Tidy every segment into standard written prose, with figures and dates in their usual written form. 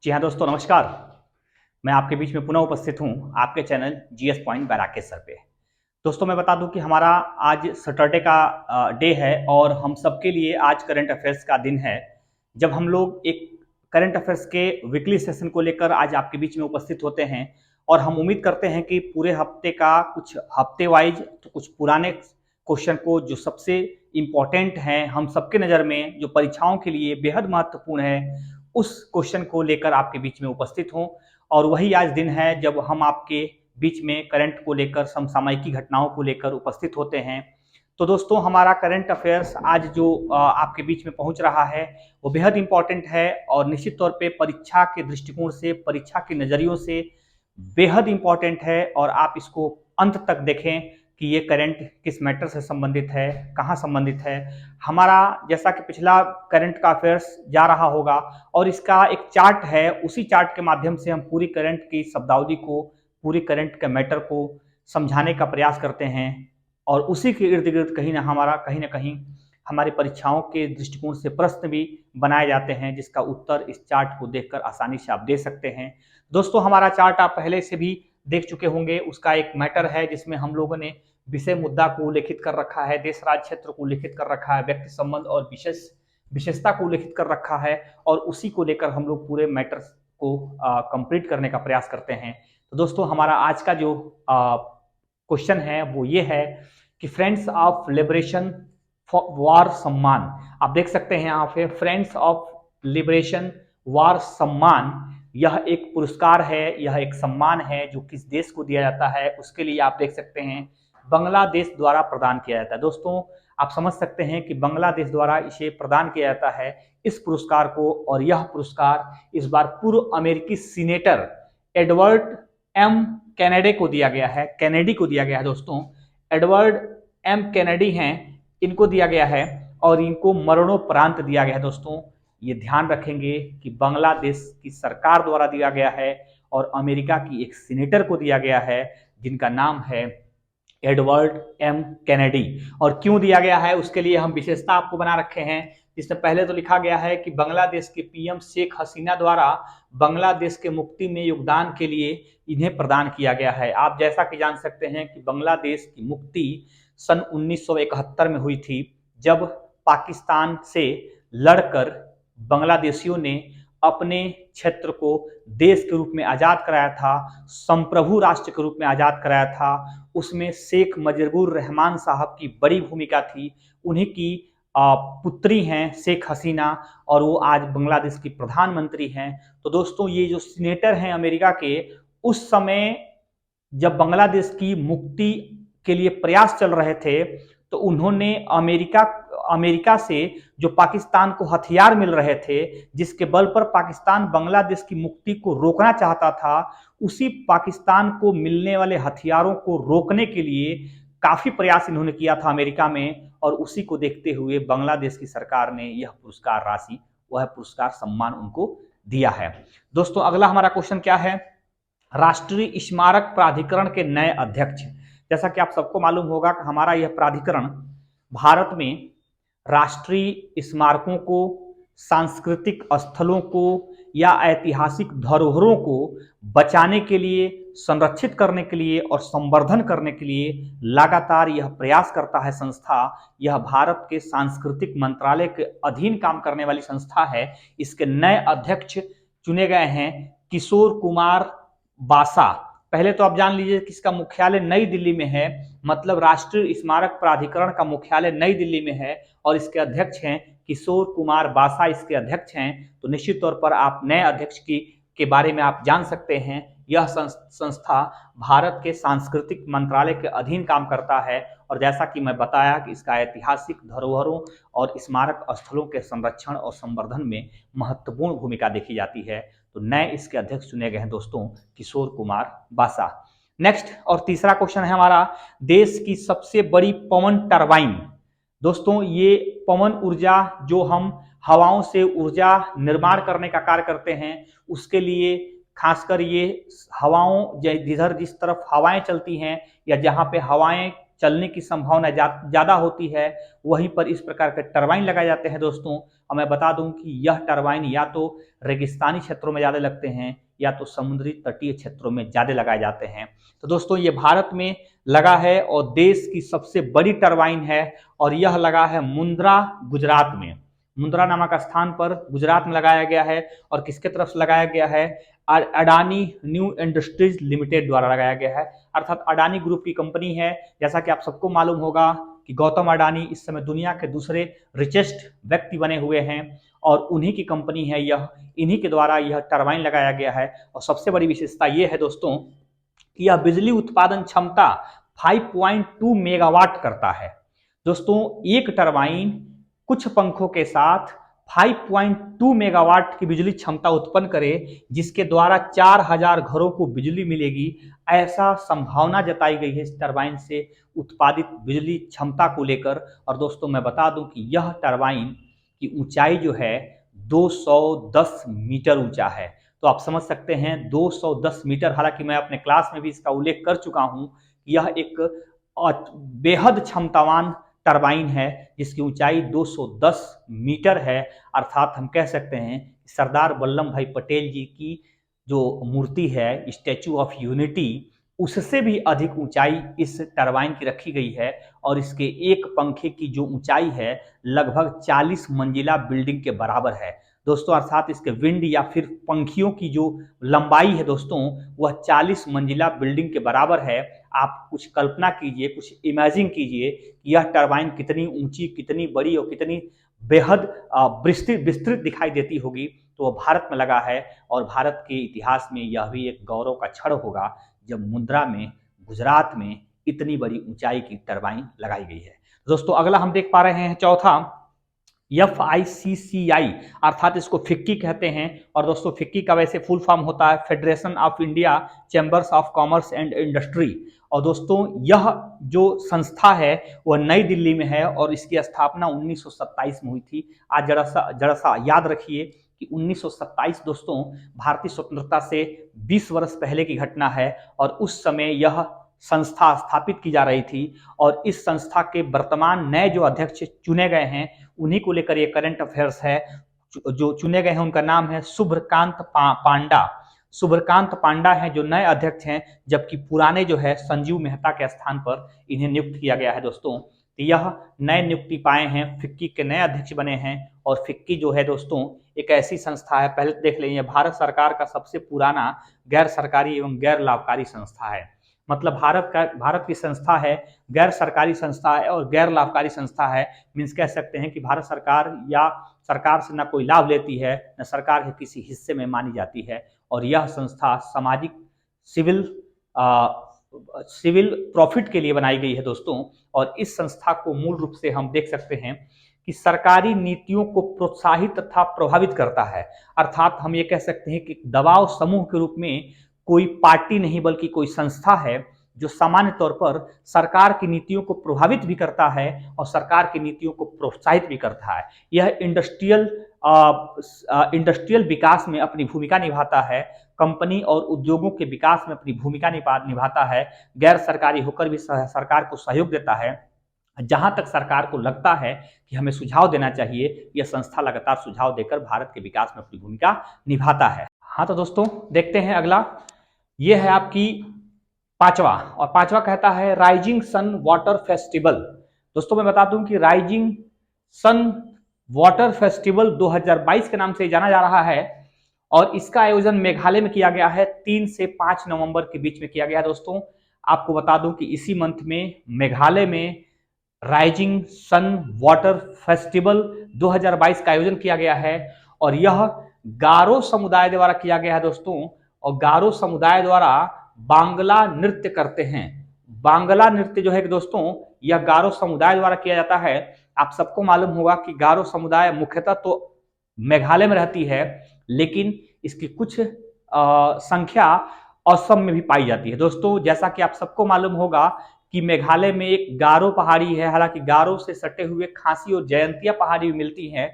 जी हाँ दोस्तों, नमस्कार। मैं आपके बीच में पुनः उपस्थित हूँ आपके channel GS point by Rakesh sir पे। दोस्तों, मैं बता दूं कि हमारा आज सैटरडे का डे है और हम सबके लिए आज करंट अफेयर्स का दिन है, जब हम लोग एक करंट अफेयर्स के वीकली सेशन को लेकर आज आपके बीच में उपस्थित होते हैं। और हम उम्मीद करते हैं कि पूरे हफ्ते का कुछ हफ्ते वाइज तो कुछ पुराने क्वेश्चन को जो सबसे इम्पोर्टेंट हैं हम सबके नज़र में, जो परीक्षाओं के लिए बेहद महत्वपूर्ण है, उस क्वेश्चन को लेकर आपके बीच में उपस्थित हों। और वही आज दिन है जब हम आपके बीच में करंट को लेकर, समसामयिकी घटनाओं को लेकर उपस्थित होते हैं। तो दोस्तों, हमारा करंट अफेयर्स आज जो आपके बीच में पहुंच रहा है वो बेहद इंपॉर्टेंट है और निश्चित तौर पे परीक्षा के दृष्टिकोण से, परीक्षा के नज़रियों से बेहद इंपॉर्टेंट है। और आप इसको अंत तक देखें कि ये करंट किस मैटर से संबंधित है, कहाँ संबंधित है। हमारा जैसा कि पिछला करंट का अफेयर्स जा रहा होगा और इसका एक चार्ट है, उसी चार्ट के माध्यम से हम पूरी करंट की शब्दावली को, पूरी करंट के मैटर को समझाने का प्रयास करते हैं। और उसी के इर्द गिर्द कहीं ना कहीं हमारी परीक्षाओं के दृष्टिकोण से प्रश्न भी बनाए जाते हैं, जिसका उत्तर इस चार्ट को देखकर आसानी से आप दे सकते हैं। दोस्तों, हमारा चार्ट आप पहले से भी देख चुके होंगे। उसका एक मैटर है जिसमें हम लोगों ने विषय मुद्दा को उल्लेखित कर रखा है, देश राज्य क्षेत्र को उल्लेखित कर रखा है, व्यक्ति संबंध और विशेषता को उल्लेखित कर रखा है। और उसी को लेकर हम लोग पूरे मैटर को कंप्लीट करने का प्रयास करते हैं। तो दोस्तों, हमारा आज का जो क्वेश्चन है वो ये है कि फ्रेंड्स ऑफ लिबरेशन वार सम्मान, आप देख सकते हैं यहाँ पे फ्रेंड्स ऑफ लिबरेशन वार सम्मान, यह एक पुरस्कार है, यह एक सम्मान है जो किस देश को दिया जाता है उसके लिए आप देख सकते हैं बांग्लादेश द्वारा प्रदान किया जाता है। दोस्तों, आप समझ सकते हैं कि बांग्लादेश द्वारा इसे प्रदान किया जाता है इस पुरस्कार को। और यह पुरस्कार इस बार पूर्व अमेरिकी सीनेटर एडवर्ड एम कैनेडी को दिया गया है, कैनेडी को दिया गया है। दोस्तों, एडवर्ड एम कैनेडी हैं, इनको दिया गया है और इनको मरणोपरांत दिया गया है। दोस्तों, ये ध्यान रखेंगे कि बांग्लादेश की सरकार द्वारा दिया गया है और अमेरिका की एक सीनेटर को दिया गया है जिनका नाम है एडवर्ड एम कैनेडी। और क्यों दिया गया है उसके लिए हम विशेषता आपको बना रखे हैं, जिसमें पहले तो लिखा गया है कि बांग्लादेश के पीएम शेख हसीना द्वारा बांग्लादेश के मुक्ति में योगदान के लिए इन्हें प्रदान किया गया है। आप जैसा कि जान सकते हैं कि बांग्लादेश की मुक्ति सन 1971 में हुई थी, जब पाकिस्तान से लड़कर बांग्लादेशियों ने अपने क्षेत्र को देश के रूप में आज़ाद कराया था, संप्रभु राष्ट्र के रूप में आज़ाद कराया था। उसमें शेख मुजीबुर रहमान साहब की बड़ी भूमिका थी। उन्हीं की पुत्री हैं शेख हसीना और वो आज बांग्लादेश की प्रधानमंत्री हैं। तो दोस्तों, ये जो सीनेटर हैं अमेरिका के, उस समय जब बांग्लादेश की मुक्ति के लिए प्रयास चल रहे थे तो उन्होंने अमेरिका से जो पाकिस्तान को हथियार मिल रहे थे, जिसके बल पर पाकिस्तान बांग्लादेश की मुक्ति को रोकना चाहता था, उसी पाकिस्तान को मिलने वाले हथियारों को रोकने के लिए काफी प्रयास इन्होंने किया था अमेरिका में। और उसी को देखते हुए बांग्लादेश की सरकार ने यह पुरस्कार राशि, वह पुरस्कार सम्मान उनको दिया है। दोस्तों, अगला हमारा क्वेश्चन क्या है? राष्ट्रीय स्मारक प्राधिकरण के नए अध्यक्ष। जैसा कि आप सबको मालूम होगा कि हमारा यह प्राधिकरण भारत में राष्ट्रीय स्मारकों को, सांस्कृतिक स्थलों को या ऐतिहासिक धरोहरों को बचाने के लिए, संरक्षित करने के लिए और संवर्धन करने के लिए लगातार यह प्रयास करता है संस्था। यह भारत के सांस्कृतिक मंत्रालय के अधीन काम करने वाली संस्था है। इसके नए अध्यक्ष चुने गए हैं किशोर कुमार बासा। पहले तो आप जान लीजिए कि इसका मुख्यालय नई दिल्ली में है, मतलब राष्ट्रीय स्मारक प्राधिकरण का मुख्यालय नई दिल्ली में है और इसके अध्यक्ष हैं किशोर कुमार बासा, इसके अध्यक्ष हैं। तो निश्चित तौर पर आप नए अध्यक्ष के बारे में आप जान सकते हैं। यह संस्था भारत के सांस्कृतिक मंत्रालय के अधीन काम करता है और जैसा कि मैं बताया कि इसका ऐतिहासिक धरोहरों और स्मारक स्थलों के संरक्षण और संवर्धन में महत्वपूर्ण भूमिका देखी जाती है। तो नए इसके अध्यक्ष चुने गए हैं दोस्तों किशोर कुमार बासा। नेक्स्ट और तीसरा क्वेश्चन है हमारा, देश की सबसे बड़ी पवन टरबाइन। दोस्तों, ये पवन ऊर्जा जो हम हवाओं से ऊर्जा निर्माण करने का कार्य करते हैं, उसके लिए खासकर ये हवाओं, जिधर जिस तरफ हवाएं चलती हैं या जहां पे हवाएं चलने की संभावना ज़्यादा होती है, वहीं पर इस प्रकार के टरबाइन लगाए जाते हैं दोस्तों। और मैं बता दूं कि यह टरबाइन या तो रेगिस्तानी क्षेत्रों में ज़्यादा लगते हैं या तो समुद्री तटीय क्षेत्रों में ज़्यादा लगाए जाते हैं। तो दोस्तों ये भारत में लगा है और देश की सबसे बड़ी टरबाइन है, और यह लगा है मुंद्रा, गुजरात में। मुंद्रा नामक स्थान पर गुजरात में लगाया गया है। और किसके तरफ से लगाया गया है? अडानी न्यू इंडस्ट्रीज लिमिटेड द्वारा लगाया गया है, अर्थात अडानी ग्रुप की कंपनी है। जैसा कि आप सबको मालूम होगा कि गौतम अडानी इस समय दुनिया के दूसरे रिचेस्ट व्यक्ति बने हुए हैं, और उन्हीं की कंपनी है यह, इन्हीं के द्वारा यह टरबाइन लगाया गया है। और सबसे बड़ी विशेषता यह है दोस्तों कि यह बिजली उत्पादन क्षमता 5.2 मेगावाट करता है। दोस्तों एक टरबाइन कुछ पंखों के साथ 5.2 मेगावाट की बिजली क्षमता उत्पन्न करे, जिसके द्वारा 4000 घरों को बिजली मिलेगी, ऐसा संभावना जताई गई है इस टरबाइन से उत्पादित बिजली क्षमता को लेकर। और दोस्तों मैं बता दूं कि यह टरबाइन की ऊंचाई जो है 210 मीटर ऊंचा है। तो आप समझ सकते हैं 210 मीटर, हालांकि मैं अपने क्लास में भी इसका उल्लेख कर चुका हूं। यह एक बेहद क्षमतावान टरबाइन है जिसकी ऊंचाई 210 मीटर है। अर्थात हम कह सकते हैं सरदार वल्लभ भाई पटेल जी की जो मूर्ति है, स्टैचू ऑफ यूनिटी, उससे भी अधिक ऊंचाई इस टरबाइन की रखी गई है। और इसके एक पंखे की जो ऊंचाई है लगभग 40 मंजिला बिल्डिंग के बराबर है दोस्तों। अर्थात इसके विंड या फिर पंखियों की जो लंबाई है दोस्तों वह 40 मंजिला बिल्डिंग के बराबर है। आप कुछ कल्पना कीजिए, कुछ इमेजिन कीजिए कि यह टरबाइन कितनी ऊंची, कितनी बड़ी और कितनी बेहद विस्तृत दिखाई देती होगी। तो वह भारत में लगा है, और भारत के इतिहास में यह भी एक गौरव का क्षण होगा जब मुंद्रा में, गुजरात में इतनी बड़ी ऊंचाई की टरबाइन लगाई गई है। दोस्तों अगला हम देख पा रहे हैं चौथा FICCI, अर्थात इसको फिक्की कहते हैं। और दोस्तों फिक्की का वैसे फुल फॉर्म होता है federation of India chambers of commerce and industry. और दोस्तों यह जो संस्था है वह नई दिल्ली में है, और इसकी स्थापना 1927 में हुई थी। आज जरा सा याद रखिए कि 1927 दोस्तों भारतीय स्वतंत्रता से 20 वर्ष पहले की घटना है, और उस समय यह संस्था स्थापित की जा रही थी। और इस संस्था के वर्तमान नए जो अध्यक्ष चुने गए हैं उन्हीं को लेकर ये करंट अफेयर्स है। जो चुने गए हैं उनका नाम है शुभ्रकांत पांडा। शुभ्रकांत पांडा हैं जो नए अध्यक्ष हैं, जबकि पुराने जो है संजीव मेहता के स्थान पर इन्हें नियुक्त किया गया है दोस्तों। तो यह नए नियुक्ति पाए हैं, फिक्की के नए अध्यक्ष बने हैं। और फिक्की जो है दोस्तों एक ऐसी संस्था है, पहले देख लेंगे, भारत सरकार का सबसे पुराना गैर सरकारी एवं गैर लाभकारी संस्था है। मतलब भारत की संस्था है, गैर सरकारी संस्था है और गैर लाभकारी संस्था है। मीन्स कह सकते हैं कि भारत सरकार या सरकार से न कोई लाभ लेती है, न सरकार के किसी हिस्से में मानी जाती है। और यह संस्था सामाजिक सिविल प्रॉफिट के लिए बनाई गई है दोस्तों। और इस संस्था को मूल रूप से हम देख सकते हैं कि सरकारी नीतियों को प्रोत्साहित तथा प्रभावित करता है। अर्थात हम ये कह सकते हैं कि दबाव समूह के रूप में कोई पार्टी नहीं बल्कि कोई संस्था है जो सामान्य तौर पर सरकार की नीतियों को प्रभावित भी करता है और सरकार की नीतियों को प्रोत्साहित भी करता है। यह इंडस्ट्रियल विकास में अपनी भूमिका निभाता है, कंपनी और उद्योगों के विकास में अपनी भूमिका निभाता है, गैर सरकारी होकर भी सरकार को सहयोग देता है। जहां तक सरकार को लगता है कि हमें सुझाव देना चाहिए, यह संस्था लगातार सुझाव देकर भारत के विकास में अपनी भूमिका निभाता है। हाँ तो दोस्तों देखते हैं अगला, यह है आपकी पांचवा, और पांचवा कहता है राइजिंग सन वाटर फेस्टिवल। दोस्तों मैं बता दूं कि राइजिंग सन वाटर फेस्टिवल 2022 के नाम से जाना जा रहा है, और इसका आयोजन मेघालय में किया गया है। 3 से 5 नवंबर के बीच में किया गया है दोस्तों। आपको बता दूं कि इसी मंथ में मेघालय में राइजिंग सन वाटर फेस्टिवल 2022 का आयोजन किया गया है, और यह गारो समुदाय द्वारा किया गया है दोस्तों। और गारो समुदाय द्वारा बांग्ला नृत्य करते हैं। बांग्ला नृत्य जो है दोस्तों यह गारो समुदाय द्वारा किया जाता है। आप सबको मालूम होगा कि गारो समुदाय मुख्यतः तो मेघालय में रहती है, लेकिन इसकी कुछ संख्या असम में भी पाई जाती है दोस्तों। जैसा कि आप सबको मालूम होगा कि मेघालय में एक गारो पहाड़ी है, हालांकि गारो से सटे हुए खासी और जयंतिया पहाड़ी भी मिलती हैं,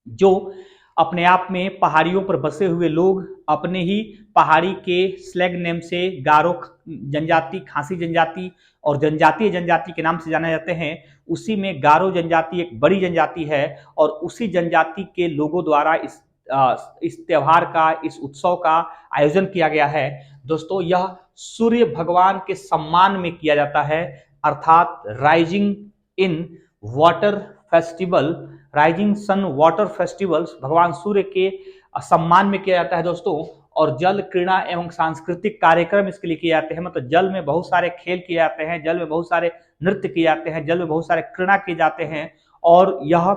जो अपने आप में पहाड़ियों पर बसे हुए लोग अपने ही पहाड़ी के स्लैग नेम से गारो जनजाति, खासी जनजाति और जनजातीय जनजाति के नाम से जाने जाते हैं। उसी में गारो जनजाति एक बड़ी जनजाति है और उसी जनजाति के लोगों द्वारा इस त्योहार का, इस उत्सव का आयोजन किया गया है। दोस्तों, यह सूर्य भगवान के सम्मान में किया जाता है, अर्थात rising in water festival, rising sun water festivals भगवान सूर्य के सम्मान में किया जाता है दोस्तों। और जल क्रीड़ा एवं सांस्कृतिक कार्यक्रम इसके लिए किए जाते हैं। मतलब जल में बहुत सारे खेल किए जाते हैं, जल में बहुत सारे नृत्य किए जाते हैं, जल में बहुत सारे क्रीड़ा किए जाते हैं और यह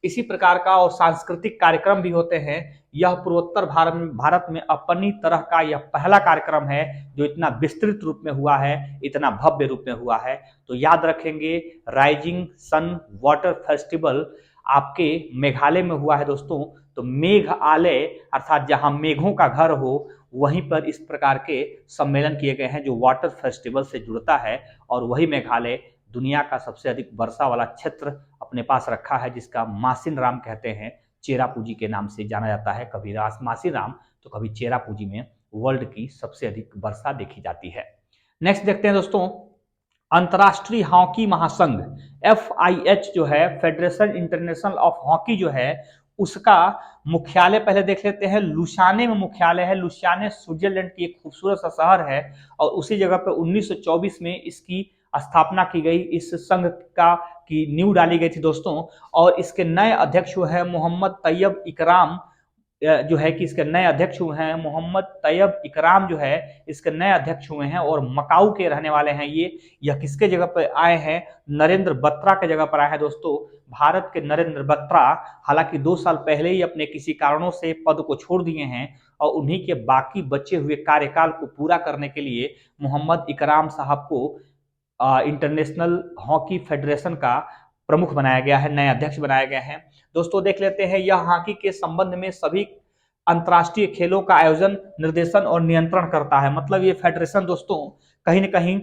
इसी प्रकार का और सांस्कृतिक कार्यक्रम भी होते हैं। यह पूर्वोत्तर भारत में अपनी तरह का यह पहला कार्यक्रम है जो इतना विस्तृत रूप में हुआ है, इतना भव्य रूप में हुआ है। तो याद रखेंगे, राइजिंग सन वाटर फेस्टिवल आपके मेघालय में हुआ है दोस्तों। तो मेघालय अर्थात जहां मेघों का घर हो, वहीं पर इस प्रकार के सम्मेलन किए गए हैं जो वाटर फेस्टिवल से जुड़ता है। और वही मेघालय दुनिया का सबसे अधिक वर्षा वाला क्षेत्र अपने पास रखा है, जिसका मासिनराम कहते हैं, चेरापूंजी के नाम से जाना जाता है। कभी मासिनराम तो कभी चेरापूंजी में वर्ल्ड की सबसे अधिक वर्षा देखी जाती है। नेक्स्ट देखते हैं दोस्तों, अंतर्राष्ट्रीय हॉकी महासंघ FIH जो है, फेडरेशन इंटरनेशनल ऑफ हॉकी जो है, उसका मुख्यालय पहले देख लेते हैं। लुसाने में मुख्यालय है। लुसाने स्विट्जरलैंड की एक खूबसूरत सा शहर है और उसी जगह पर 1924 में इसकी स्थापना की गई। इस संघ की नींव डाली गई थी दोस्तों। और इसके नए अध्यक्ष हुए हैं मोहम्मद तैयब इकराम, जो है कि इसके नए अध्यक्ष हुए हैं मोहम्मद तैयब इकराम जो है इसके नए अध्यक्ष हुए हैं और मकाऊ के रहने वाले हैं ये। यह किसके जगह पर आए हैं? नरेंद्र बत्रा के जगह पर आए हैं दोस्तों। भारत के नरेंद्र बत्रा हालांकि 2 साल पहले ही अपने किसी कारणों से पद को छोड़ दिए हैं और उन्हीं के बाकी बचे हुए कार्यकाल को पूरा करने के लिए मोहम्मद इकराम साहब को इंटरनेशनल हॉकी फेडरेशन का प्रमुख बनाया गया है, नए अध्यक्ष बनाए गए हैं। दोस्तों देख लेते हैं, यह हॉकी के संबंध में सभी अंतर्राष्ट्रीय खेलों का आयोजन, निर्देशन और नियंत्रण करता है। मतलब ये फेडरेशन दोस्तों कहीं न कहीं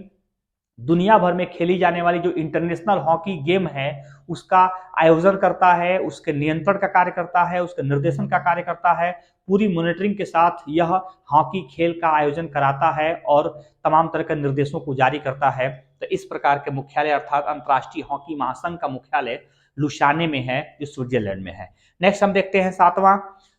दुनिया भर में खेली जाने वाली जो इंटरनेशनल हॉकी गेम है उसका आयोजन करता है, उसके नियंत्रण का कार्य करता है, उसके निर्देशन का कार्य करता है। पूरी मॉनिटरिंग के साथ यह हॉकी खेल का आयोजन कराता है और तमाम तरह के निर्देशों को जारी करता है। तो इस प्रकार के मुख्यालय अर्थात अंतर्राष्ट्रीय हॉकी महासंघ का मुख्यालय लुसाने में है, जो स्विट्जरलैंड में है। नेक्स्ट हम देखते हैं 7वां,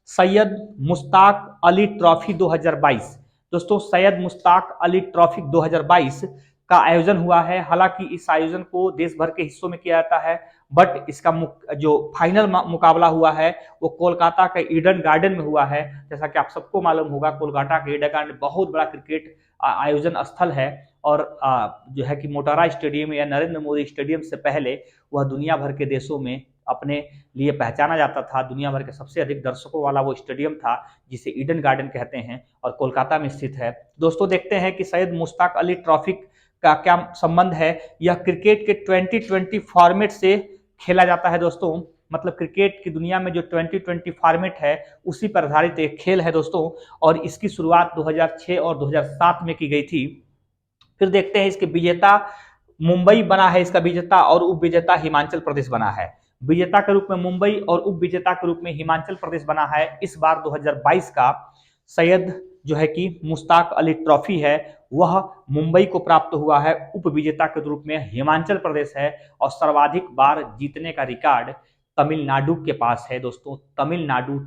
सैयद मुश्ताक अली ट्रॉफी 2022। दोस्तों सैयद मुश्ताक अली ट्रॉफी 2022 का आयोजन हुआ है। हालांकि इस आयोजन को देश भर के हिस्सों में किया जाता है, बट इसका जो फाइनल मुकाबला हुआ है वो कोलकाता के ईडन गार्डन में हुआ है। जैसा कि आप सबको मालूम होगा, कोलकाता के ईडन गार्डन बहुत बड़ा क्रिकेट आयोजन स्थल है और जो है कि मोटेरा स्टेडियम या नरेंद्र मोदी स्टेडियम से पहले वह दुनिया भर के देशों में अपने लिए पहचाना जाता था। दुनिया भर के सबसे अधिक दर्शकों वाला वो स्टेडियम था जिसे ईडन गार्डन कहते हैं और कोलकाता में स्थित है। दोस्तों देखते हैं कि सैयद मुश्ताक अली ट्रॉफी का क्या संबंध है। यह क्रिकेट के 2020 फॉर्मेट से खेला जाता है दोस्तों। मतलब क्रिकेट की दुनिया में जो 2020 फॉर्मेट है उसी पर आधारित एक खेल है दोस्तों और इसकी शुरुआत 2006 और 2007 में की गई थी। फिर देखते हैं इसके विजेता मुंबई बना है, इसका विजेता, और उप विजेता हिमाचल प्रदेश बना है। विजेता के रूप में मुंबई और उप विजेता के रूप में हिमाचल प्रदेश बना है। इस बार 2022 का सैयद जो है कि मुश्ताक अली ट्रॉफी है वह मुंबई को प्राप्त हुआ है, उप विजेता के रूप में हिमाचल प्रदेश है और सर्वाधिक बार जीतने का रिकॉर्ड तमिलनाडु के पास है दोस्तों। तमिलनाडु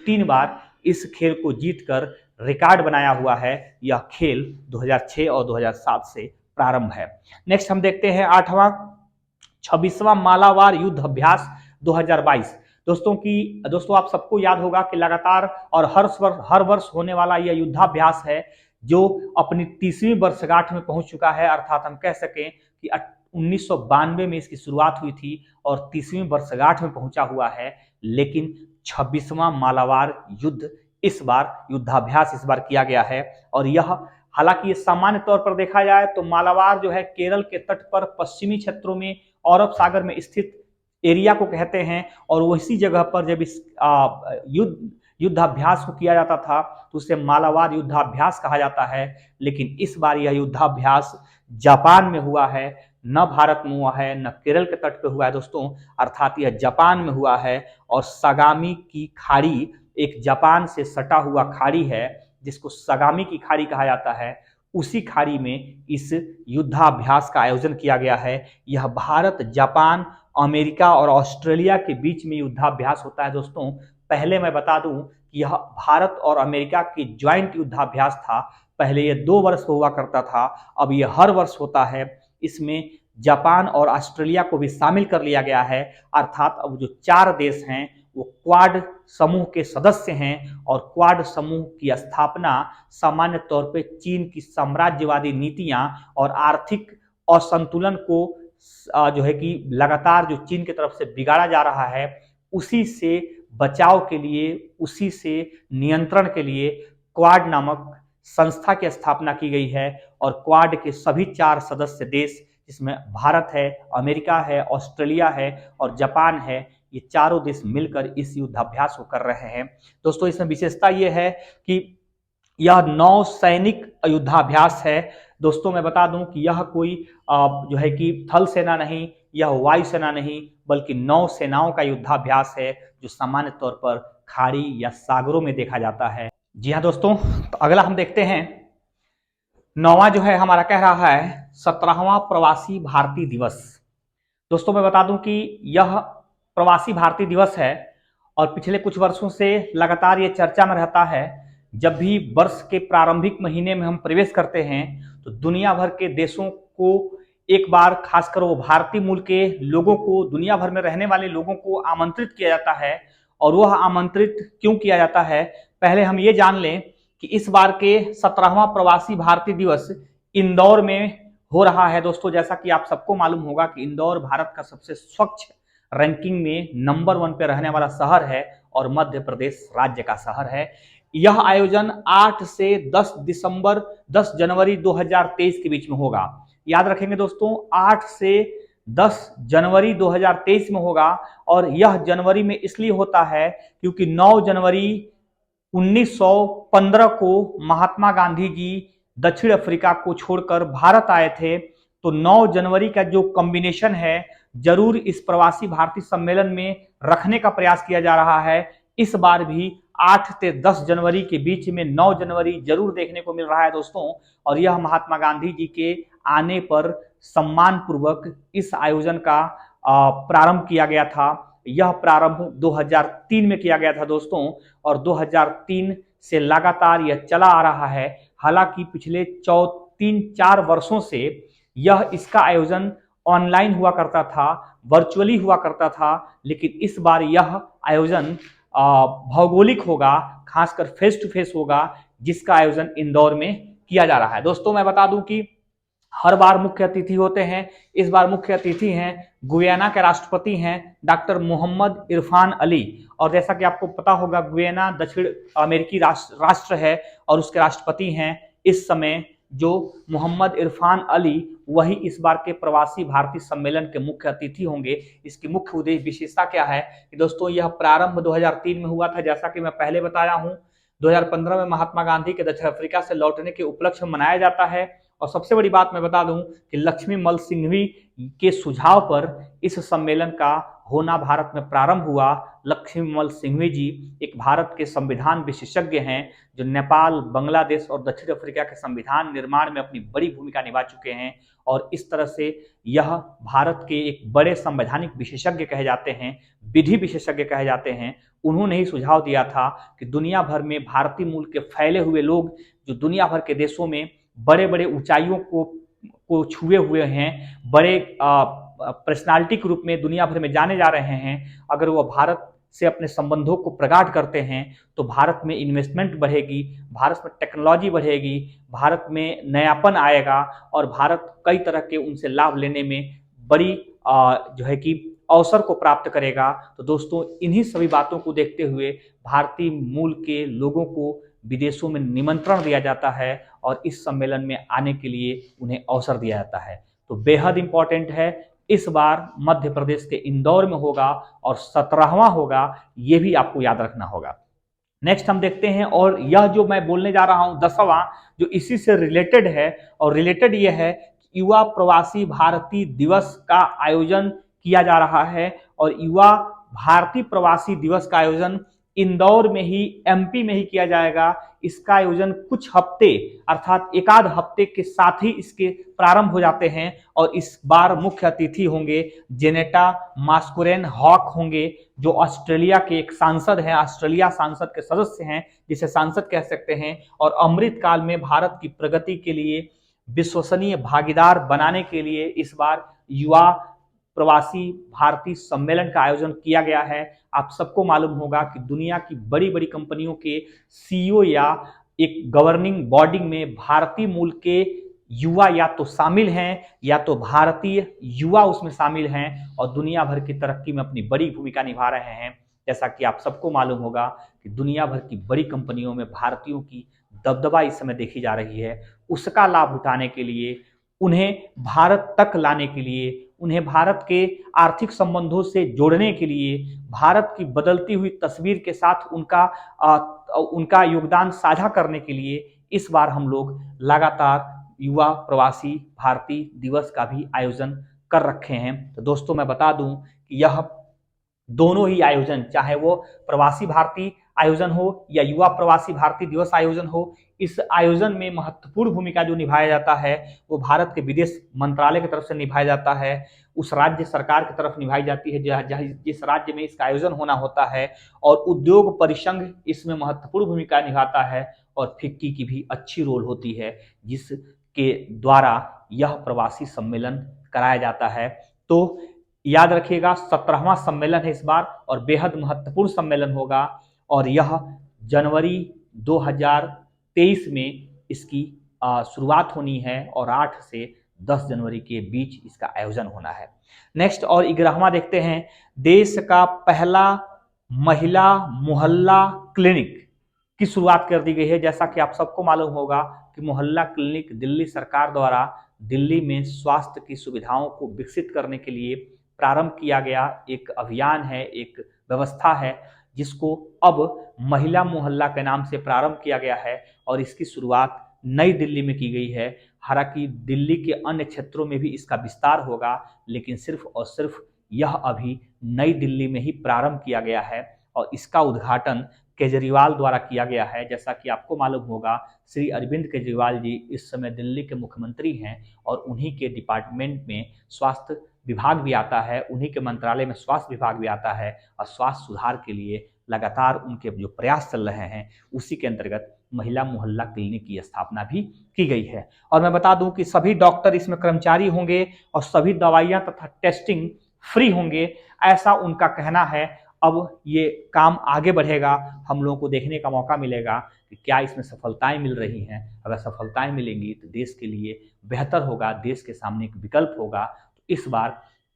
3 बार इस खेल को जीतकर रिकॉर्ड बनाया हुआ है। यह खेल 2006 और 2007 से प्रारंभ है। नेक्स्ट हम देखते हैं 8वां, 26वां मालाबार युद्ध अभ्यास 2022। दोस्तों आप सबको याद होगा कि लगातार और हर वर्ष होने वाला यह युद्धाभ्यास है जो अपनी 30वीं वर्षगांठ में पहुंच चुका है। अर्थात हम कह सकें कि 1992 में इसकी शुरुआत हुई थी और 30वीं वर्षगांठ में पहुंचा हुआ है। लेकिन 26वां मालाबार युद्ध इस बार युद्धाभ्यास इस बार किया गया है और यह हालांकि ये सामान्य तौर पर देखा जाए तो मालाबार जो है केरल के तट पर पश्चिमी क्षेत्रों में अरब सागर में स्थित एरिया को कहते हैं और वैसी जगह पर जब इस युद्धाभ्यास को किया जाता था तो उसे मालाबार युद्धाभ्यास कहा जाता है। लेकिन इस बार यह युद्धाभ्यास जापान में हुआ है, न भारत में हुआ है, न केरल के तट पे हुआ है दोस्तों, अर्थात यह जापान में हुआ है। और सगामी की खाड़ी एक जापान से सटा हुआ खाड़ी है जिसको सगामी की खाड़ी कहा जाता है। उसी खाड़ी में इस युद्धाभ्यास का आयोजन किया गया है। यह भारत, जापान, अमेरिका और ऑस्ट्रेलिया के बीच में युद्धाभ्यास होता है दोस्तों। पहले मैं बता दूं कि यह भारत और अमेरिका की ज्वाइंट युद्धाभ्यास था। पहले यह 2 वर्ष हुआ करता था, अब यह हर वर्ष होता है। इसमें जापान और ऑस्ट्रेलिया को भी शामिल कर लिया गया है, अर्थात अब जो 4 देश हैं वो क्वाड समूह के सदस्य हैं। और क्वाड समूह की स्थापना सामान्य तौर पे चीन की साम्राज्यवादी नीतियां और आर्थिक असंतुलन को जो है कि लगातार जो चीन की तरफ से बिगाड़ा जा रहा है उसी से बचाव के लिए, उसी से नियंत्रण के लिए क्वाड नामक संस्था की स्थापना की गई है। और क्वाड के सभी 4 सदस्य देश, जिसमें भारत है, अमेरिका है, ऑस्ट्रेलिया है और जापान है, ये चारों देश मिलकर इस युद्धाभ्यास को कर रहे हैं। दोस्तों इसमें विशेषता ये है कि यह नौसैनिक युद्धाभ्यास है। दोस्तों मैं बता दूं कि यह कोई जो है कि थल सेना नहीं, यह वायुसेना नहीं, बल्कि नौसेनाओं का युद्धाभ्यास है जो सामान्य तौर पर खाड़ी या सागरों में देखा जाता है। जी हाँ दोस्तों, तो अगला हम देखते हैं। 9वां जो है हमारा कह रहा है 17वां प्रवासी भारतीय दिवस। दोस्तों मैं बता दूं कि यह प्रवासी भारतीय दिवस है और पिछले कुछ वर्षों से लगातार ये चर्चा में रहता है। जब भी वर्ष के प्रारंभिक महीने में हम प्रवेश करते हैं तो दुनिया भर के देशों को एक बार, खासकर वो भारतीय मूल के लोगों को, दुनिया भर में रहने वाले लोगों को आमंत्रित किया जाता है। और वह आमंत्रित क्यों किया जाता है, पहले हम ये जान लें कि इस बार के 17वां प्रवासी भारतीय दिवस इंदौर में हो रहा है। दोस्तों जैसा कि आप सबको मालूम होगा कि इंदौर भारत का सबसे स्वच्छ रैंकिंग में नंबर 1 पे रहने वाला शहर है और मध्य प्रदेश राज्य का शहर है। यह आयोजन 8 से 10 जनवरी 2023 के बीच में होगा। याद रखेंगे दोस्तों, 8 से 10 जनवरी 2023 में होगा। और यह जनवरी में इसलिए होता है क्योंकि 9 जनवरी 1915 को महात्मा गांधी जी दक्षिण अफ्रीका को छोड़कर भारत आए थे। तो 9 जनवरी का जो कॉम्बिनेशन है जरूर इस प्रवासी भारतीय सम्मेलन में रखने का प्रयास किया जा रहा है। इस बार भी 8 से 10 जनवरी के बीच में 9 जनवरी जरूर देखने को मिल रहा है दोस्तों। और यह महात्मा गांधी जी के आने पर सम्मान पूर्वक इस आयोजन का प्रारंभ किया गया था। यह प्रारंभ 2003 में किया गया था दोस्तों और 2003 से लगातार यह चला आ रहा है। हालांकि पिछले 3-4 वर्षों से यह इसका आयोजन ऑनलाइन हुआ करता था, वर्चुअली हुआ करता था, लेकिन इस बार यह आयोजन भौगोलिक होगा, खासकर फेस टू फेस होगा, जिसका आयोजन इंदौर में किया जा रहा है। दोस्तों मैं बता दूं कि हर बार मुख्य अतिथि होते हैं। इस बार मुख्य अतिथि हैं गुयाना के राष्ट्रपति हैं डॉक्टर मोहम्मद इरफान अली। और जैसा कि आपको पता होगा गुयाना दक्षिण अमेरिकी राष्ट्र है और उसके राष्ट्रपति हैं इस समय जो मोहम्मद इरफान अली, वही इस बार के प्रवासी भारतीय सम्मेलन के मुख्य अतिथि होंगे। इसकी मुख्य उद्देश्य विशेषता क्या है कि दोस्तों यह प्रारंभ 2003 में हुआ था, जैसा कि मैं पहले बताया हूं। 2015 में महात्मा गांधी के दक्षिण अफ्रीका से लौटने के उपलक्ष्य में मनाया जाता है। और सबसे बड़ी बात मैं बता दूं कि लक्ष्मीमल सिंघवी के सुझाव पर इस सम्मेलन का होना भारत में प्रारंभ हुआ। लक्ष्मीमल सिंघवी जी एक भारत के संविधान विशेषज्ञ हैं जो नेपाल, बांग्लादेश और दक्षिण अफ्रीका के संविधान निर्माण में अपनी बड़ी भूमिका निभा चुके हैं। और इस तरह से यह भारत के एक बड़े संवैधानिक विशेषज्ञ कहे जाते हैं, विधि विशेषज्ञ कहे जाते हैं। उन्होंने ही सुझाव दिया था कि दुनिया भर में भारतीय मूल के फैले हुए लोग जो दुनिया भर के देशों में बड़े बड़े ऊंचाइयों को छुए हुए हैं, बड़े पर्सनालिटी के रूप में दुनिया भर में जाने जा रहे हैं, अगर वह भारत से अपने संबंधों को प्रगाढ़ करते हैं तो भारत में इन्वेस्टमेंट बढ़ेगी, भारत में टेक्नोलॉजी बढ़ेगी, भारत में नयापन आएगा और भारत कई तरह के उनसे लाभ लेने में बड़ी जो है कि अवसर को प्राप्त करेगा। तो दोस्तों इन्हीं सभी बातों को देखते हुए भारतीय मूल के लोगों को विदेशों में निमंत्रण दिया जाता है और इस सम्मेलन में आने के लिए उन्हें अवसर दिया जाता है। तो बेहद इंपॉर्टेंट है, इस बार मध्य प्रदेश के इंदौर में होगा और 17वां होगा, ये भी आपको याद रखना होगा। नेक्स्ट हम देखते हैं, और यह जो मैं बोलने जा रहा हूं 10वां, जो इसी से रिलेटेड है, और रिलेटेड ये है युवा प्रवासी भारतीय दिवस का आयोजन किया जा रहा है और युवा भारतीय प्रवासी दिवस का आयोजन इंदौर में ही, एमपी में ही किया जाएगा। इसका आयोजन कुछ हफ्ते अर्थात एक आध हफ्ते के साथ ही इसके प्रारंभ हो जाते हैं और इस बार मुख्य अतिथि होंगे जेनेटा मास्कुरेन हॉक होंगे, जो ऑस्ट्रेलिया के एक सांसद हैं, ऑस्ट्रेलिया सांसद के सदस्य हैं, जिसे सांसद कह सकते हैं। और अमृतकाल में भारत की प्रगति के लिए विश्वसनीय भागीदार बनाने के लिए इस बार युवा प्रवासी भारतीय सम्मेलन का आयोजन किया गया है। आप सबको मालूम होगा कि दुनिया की बड़ी बड़ी कंपनियों के सीईओ या एक गवर्निंग बॉडी में भारतीय मूल के युवा या तो शामिल हैं या तो भारतीय युवा उसमें शामिल हैं और दुनिया भर की तरक्की में अपनी बड़ी भूमिका निभा रहे हैं। जैसा कि आप सबको मालूम होगा कि दुनिया भर की बड़ी कंपनियों में भारतीयों की दबदबा इस समय देखी जा रही है। उसका लाभ उठाने के लिए, उन्हें भारत तक लाने के लिए, उन्हें भारत के आर्थिक संबंधों से जोड़ने के लिए, भारत की बदलती हुई तस्वीर के साथ उनका योगदान साझा करने के लिए इस बार हम लोग लगातार युवा प्रवासी भारतीय दिवस का भी आयोजन कर रखे हैं। तो दोस्तों मैं बता दूं कि यह दोनों ही आयोजन, चाहे वो प्रवासी भारतीय आयोजन हो या युवा प्रवासी भारतीय दिवस आयोजन हो, इस आयोजन में महत्वपूर्ण भूमिका जो निभाया जाता है वो भारत के विदेश मंत्रालय की तरफ से निभाया जाता है, उस राज्य सरकार की तरफ निभाई जाती है जिस राज्य में इसका आयोजन होना होता है। और उद्योग परिसंघ इसमें महत्वपूर्ण भूमिका निभाता है और फिक्की की भी अच्छी रोल होती है, जिसके द्वारा यह प्रवासी सम्मेलन कराया जाता है। तो याद रखिएगा 17वां सम्मेलन है इस बार और बेहद महत्वपूर्ण सम्मेलन होगा और यह जनवरी 2023 में इसकी शुरुआत होनी है और 8 से 10 जनवरी के बीच इसका आयोजन होना है। नेक्स्ट और 11वां देखते हैं, देश का पहला महिला मोहल्ला क्लिनिक की शुरुआत कर दी गई है। जैसा कि आप सबको मालूम होगा कि मोहल्ला क्लिनिक दिल्ली सरकार द्वारा दिल्ली में स्वास्थ्य की सुविधाओं को विकसित करने के लिए प्रारंभ किया गया एक अभियान है, एक व्यवस्था है, जिसको अब महिला मोहल्ला के नाम से प्रारंभ किया गया है और इसकी शुरुआत नई दिल्ली में की गई है। हालांकि दिल्ली के अन्य क्षेत्रों में भी इसका विस्तार होगा, लेकिन सिर्फ और सिर्फ यह अभी नई दिल्ली में ही प्रारंभ किया गया है और इसका उद्घाटन केजरीवाल द्वारा किया गया है। जैसा कि आपको मालूम होगा, श्री अरविंद केजरीवाल जी इस समय दिल्ली के मुख्यमंत्री हैं और उन्हीं के डिपार्टमेंट में स्वास्थ्य विभाग भी आता है, उन्हीं के मंत्रालय में स्वास्थ्य विभाग भी आता है और स्वास्थ्य सुधार के लिए लगातार उनके जो प्रयास चल रहे हैं उसी के अंतर्गत महिला मोहल्ला क्लिनिक की स्थापना भी की गई है। और मैं बता दूं कि सभी डॉक्टर इसमें कर्मचारी होंगे और सभी दवाइयां तथा टेस्टिंग फ्री होंगे, ऐसा उनका कहना है। अब ये काम आगे बढ़ेगा, हम लोगों को देखने का मौका मिलेगा कि क्या इसमें सफलताएं मिल रही हैं। अगर सफलताएं मिलेंगी तो देश के लिए बेहतर होगा, देश के सामने एक विकल्प होगा। तो इस बार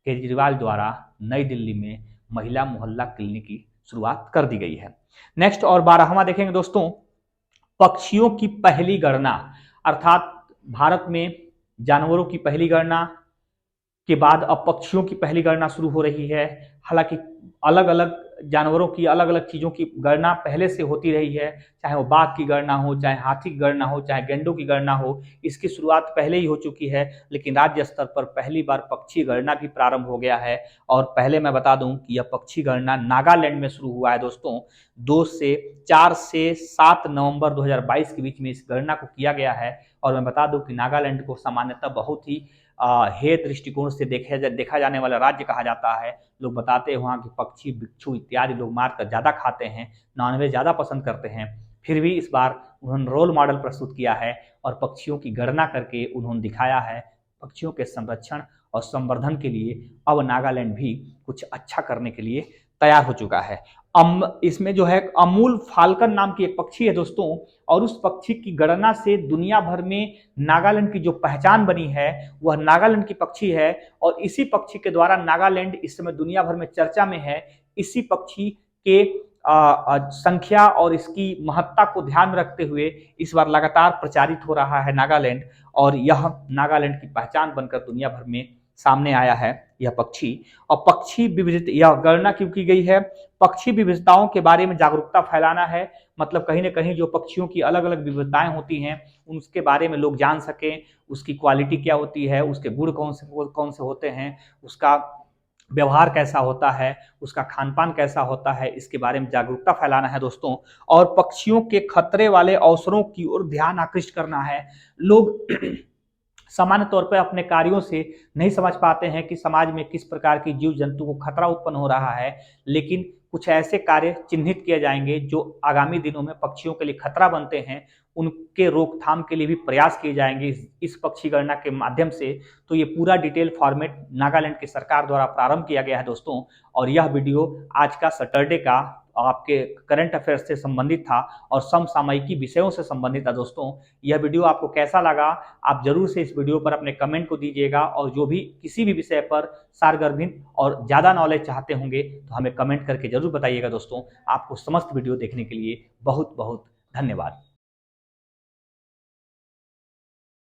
केजरीवाल द्वारा नई दिल्ली में महिला मोहल्ला क्लिनिक की शुरुआत कर दी गई है। नेक्स्ट और 12वां देखेंगे दोस्तों, पक्षियों की पहली गणना, अर्थात भारत में जानवरों की पहली गणना के बाद अब पक्षियों की पहली गणना शुरू हो रही है। हालांकि अलग अलग जानवरों की अलग अलग चीज़ों की गणना पहले से होती रही है, चाहे वो बाघ की गणना हो, चाहे हाथी की गणना हो, चाहे गेंडों की गणना हो, इसकी शुरुआत पहले ही हो चुकी है। लेकिन राज्य स्तर पर पहली बार पक्षी गणना भी प्रारंभ हो गया है। और पहले मैं बता दूं कि यह पक्षी गणना नागालैंड में शुरू हुआ है दोस्तों। 4 से 7 नवंबर 2022 के बीच में इस गणना को किया गया है। और मैं बता दूं कि नागालैंड को सामान्यतः बहुत ही हेय दृष्टिकोण से देखा जाने वाला राज्य कहा जाता है। लोग बताते हैं वहाँ के पक्षी, बिच्छू इत्यादि लोग मारकर ज़्यादा खाते हैं, नॉनवेज ज़्यादा पसंद करते हैं। फिर भी इस बार उन्होंने रोल मॉडल प्रस्तुत किया है और पक्षियों की गणना करके उन्होंने दिखाया है। पक्षियों के संरक्षण और संवर्धन के लिए अब नागालैंड भी कुछ अच्छा करने के लिए तैयार हो चुका है। इसमें जो है अमूल फाल्कन नाम की एक पक्षी है दोस्तों, और उस पक्षी की गणना से दुनिया भर में नागालैंड की जो पहचान बनी है वह नागालैंड की पक्षी है। और इसी पक्षी के द्वारा नागालैंड इस समय दुनिया भर में चर्चा में है। इसी पक्षी के संख्या और इसकी महत्ता को ध्यान में रखते हुए इस बार लगातार प्रचारित हो रहा है नागालैंड, और यह नागालैंड की पहचान बनकर दुनिया भर में सामने आया है यह पक्षी। और पक्षी विविधता, यह गणना क्यों की गई है? पक्षी विविधताओं के बारे में जागरूकता फैलाना है, मतलब कहीं ना कहीं जो पक्षियों की अलग अलग विविधताएं होती हैं उसके बारे में लोग जान सकें, उसकी क्वालिटी क्या होती है, उसके गुण कौन से होते हैं, उसका व्यवहार कैसा होता है, उसका खान पान कैसा होता है, इसके बारे में जागरूकता फैलाना है दोस्तों। और पक्षियों के खतरे वाले अवसरों की ओर ध्यान आकृष्ट करना है। लोग सामान्य तौर पर अपने कार्यों से नहीं समझ पाते हैं कि समाज में किस प्रकार की जीव जंतु को खतरा उत्पन्न हो रहा है, लेकिन कुछ ऐसे कार्य चिन्हित किए जाएंगे जो आगामी दिनों में पक्षियों के लिए खतरा बनते हैं, उनके रोकथाम के लिए भी प्रयास किए जाएंगे इस पक्षी गणना के माध्यम से। तो ये पूरा डिटेल फॉर्मेट नागालैंड की सरकार द्वारा प्रारंभ किया गया है दोस्तों। और यह वीडियो आज का सैटरडे का आपके करंट अफेयर्स से संबंधित था और समसामयिकी विषयों से संबंधित था दोस्तों। यह वीडियो आपको कैसा लगा, आप जरूर से इस वीडियो पर अपने कमेंट को दीजिएगा, और जो भी किसी भी विषय पर सारगर्भित और ज़्यादा नॉलेज चाहते होंगे तो हमें कमेंट करके जरूर बताइएगा दोस्तों। आपको समस्त वीडियो देखने के लिए बहुत बहुत धन्यवाद।